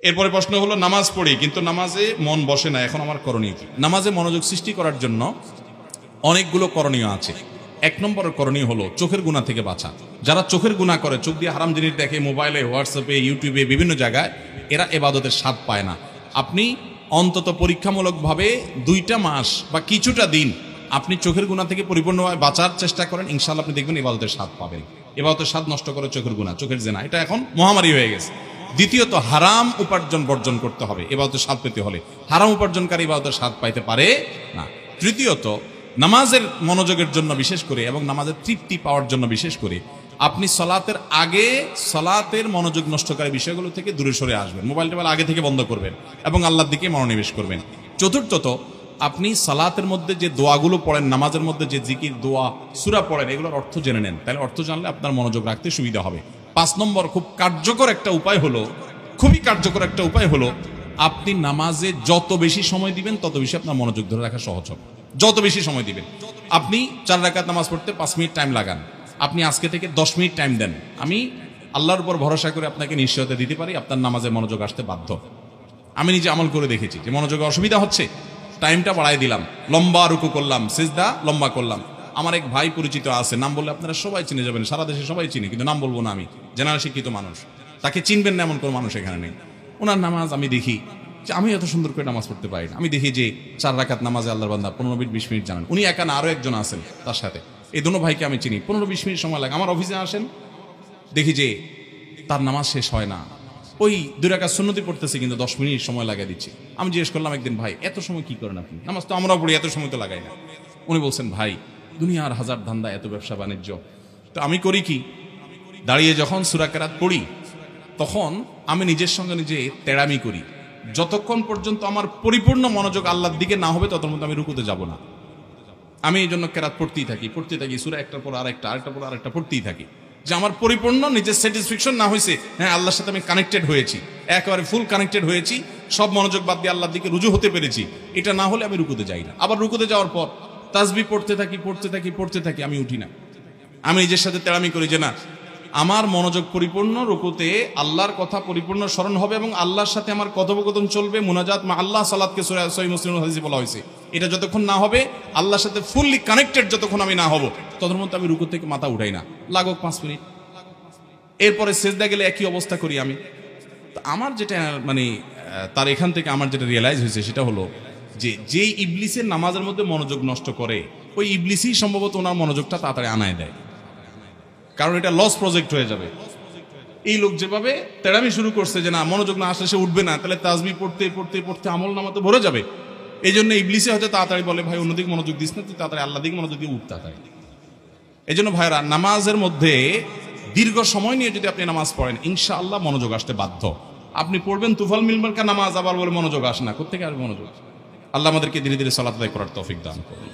এরপরে প্রশ্ন হলো, নামাজ পড়ি কিন্তু নামাজে মন বসে না, এখন আমার করণীয় কি? নামাজে মনোযোগ সৃষ্টি করার জন্য অনেকগুলো করণীয় আছে। এক নম্বরের করণীয় হলো চোখের গুনাহ থেকে বাঁচা। যারা চোখের গুনাহ করে, চোখ দিয়ে হারাম জিনিস দেখে, মোবাইলে, হোয়াটসঅ্যাপে, ইউটিউবে, বিভিন্ন জায়গায়, এরা ইবাদতের স্বাদ পায় না। আপনি অন্তত পরীক্ষামূলকভাবে 2টা মাস বা কিছুটা দিন আপনি চোখের গুনাহ থেকে পরিপূর্ণভাবে বাঁচার চেষ্টা করেন, ইনশাআল্লাহ আপনি দেখবেন ইবাদতের স্বাদ পাবেন। ইবাদতের স্বাদ নষ্ট করে চোখের গুনাহ, চোখের জেনা, এটা এখন মহামারী হয়ে গেছে। দ্বিতীয়ত, হারাম উপার্জন বর্জন করতে হবে ইবাদতের স্বাদ পেতে হলে। হারাম উপার্জনকারী ইবাদতের স্বাদ পাইতে পারে না। তৃতীয়ত, নামাজের মনোযোগের জন্য বিশেষ করে এবং নামাজের তৃপ্তি পাওয়ার জন্য বিশেষ করে আপনি সালাতের আগে সালাতের মনোযোগ নষ্টকারী বিষয়গুলো থেকে দূরে সরে আসবেন। মোবাইল টোবাইল আগে থেকে বন্ধ করবেন এবং আল্লাহর দিকে মনোনিবেশ করবেন। চতুর্থত, আপনি সালাতের মধ্যে যে দোয়াগুলো পড়েন, নামাজের মধ্যে যে জিকির, দোয়া, সূরা পড়েন, এগুলোর অর্থ জেনে নেন, তাহলে অর্থ জানলে আপনার মনোযোগ রাখতে সুবিধা হবে। 5 নম্বর খুবই কার্যকর একটা উপায় হলো আপনি নামাজে যত বেশি সময় দিবেন তত বেশি আপনার মনোযোগ ধরে রাখা সহজ হবে। যত বেশি সময় দিবেন, আপনি 4 রাকাত নামাজ পড়তে 5 মিনিট টাইম লাগান, আপনি আজকে থেকে 10 মিনিট টাইম দেন, আমি আল্লাহর উপর ভরসা করে আপনাকে নিশ্চয়তা দিতে পারি আপনার নামাজে মনোযোগ আসতে বাধ্য। আমি নিজে আমল করে দেখেছি যে মনোযোগে অসুবিধা হচ্ছে, টাইমটা বাড়াই দিলাম, লম্বা রুকু করলাম, সিজদা লম্বা করলাম। আমার এক ভাই পরিচিত আছে, নাম বললে আপনারা সবাই চিনে যাবেন, সারা দেশে সবাই চিনে, কিন্তু নাম বলবো না, আমি জেনারেল শিক্ষিত মানুষ, তাকে চিনবেন না এমন কোনো মানুষ এখানে নেই। ওনার নামাজ আমি দেখি যে আমি এত সুন্দর করে নামাজ পড়তে পারি না। আমি দেখি যে 4 রাকাত নামাজে আল্লাহর বান্দা 15 মিনিট 20 মিনিট জানেন, উনি একা না, আরো একজন আছেন তার সাথে, এই দুটো ভাইকে আমি চিনি। 15-20 মিনিট সময় লাগে। আমার অফিসে আসেন, দেখি যে তার নামাজ শেষ হয় না, ওই 2 রাকাত সুন্নতি পড়তেছে কিন্তু 10 মিনিট সময় লাগিয়ে দিচ্ছে। আমি জিজ্ঞেস করলাম একদিন, ভাই এত সময় কি করেন আপনি? নামাজ তো আমরাও পড়ি, এত সময় তো লাগাই না। উনি বলছেন, ভাই দুনিয়ার হাজার ধান্দা, এত ব্যবসা বাণিজ্য, তো আমি করি কি, দাঁড়িয়ে যখন সূরা কেরাত পড়ি তখন আমি নিজের সঙ্গে নিজে তেড়ামি করি, যতক্ষণ পর্যন্ত আমার পরিপূর্ণ মনোযোগ আল্লাহর দিকে না হবে ততক্ষণ পর্যন্ত আমি রুকুতে যাব না। আমি এই জন্য কেরাত পড়তেই থাকি সূরা একটার পর আরেকটার পর আরেকটা পড়তেই থাকি, যে আমার পরিপূর্ণ নিজের স্যাটিসফ্যাকশন না হয়েছে, হ্যাঁ আল্লাহর সাথে আমি কানেক্টেড হয়েছি, একেবারে ফুল কানেক্টেড হয়েছি, সব মনোযোগ বাদ দিয়ে আল্লাহর দিকে রুজু হতে পেরেছি, এটা না হলে আমি রুকুতে যাই না। আবার রুকুতে যাওয়ার পর তাসবিহ পড়তে থাকি, আমি উঠি না। আমি নিজের সাথে তেড়ামি করি যে না, আমার মনোযোগ পরিপূর্ণ রুকুতে আল্লাহর কথা পরিপূর্ণ স্মরণ হবে এবং আল্লাহর সাথে আমার কথোপকথন চলবে, মুনাজাত মা আল্লাহ, সালাতকে সহিহ মুসলিম হাদিসে বলা হয়েছে, এটা যতক্ষণ না হবে, আল্লাহর সাথে ফুললি কানেক্টেড যতক্ষণ আমি না হব ততক্ষণ আমি রুকু থেকে মাথা উঠাই না, লাগুক 5 মিনিট। এরপরে সেজদা গেলে একই অবস্থা করি আমি। তো আমার যেটা মানে তার এখান থেকে আমার যেটা রিয়েলাইজ হয়েছে সেটা হলো যে যেই ইবলিসের নামাজের মধ্যে মনোযোগ নষ্ট করে, ওই ইবলিসই সম্ভবত ওনার মনোযোগটা তাড়াতাড়ি আনায় দেয়, কারণ এটা লস প্রজেক্ট হয়ে যাবে। এই লোক যেভাবে তেড়ামি শুরু করছে যে না মনোযোগ না আসলে সে উঠবে না, তাহলে তাসবিহ পড়তে আমল নামাতে ভরে যাবে। এই জন্য ইবলিসে হয়তো তাড়াতাড়ি বলে, ভাই অন্যদিকে মনোযোগ দিস না, তুই তাড়াতাড়ি আল্লাহ দিকে মনোযোগ দিয়ে উঠ তাড়াতাড়ি। এই জন্য ভাইরা, নামাজের মধ্যে দীর্ঘ সময় নিয়ে যদি আপনি নামাজ পড়েন, ইনশাআল্লাহ মনোযোগ আসতে বাধ্য। আপনি পড়বেন তুফাল মিলমার্কা নামাজ, আবার বলে মনোযোগ আসে না, কোত্থেকে আসবে মনোযোগ? আল্লাহ আমাদেরকে ধীরে ধীরে সালাত আদায় করার তৌফিক দান করুন।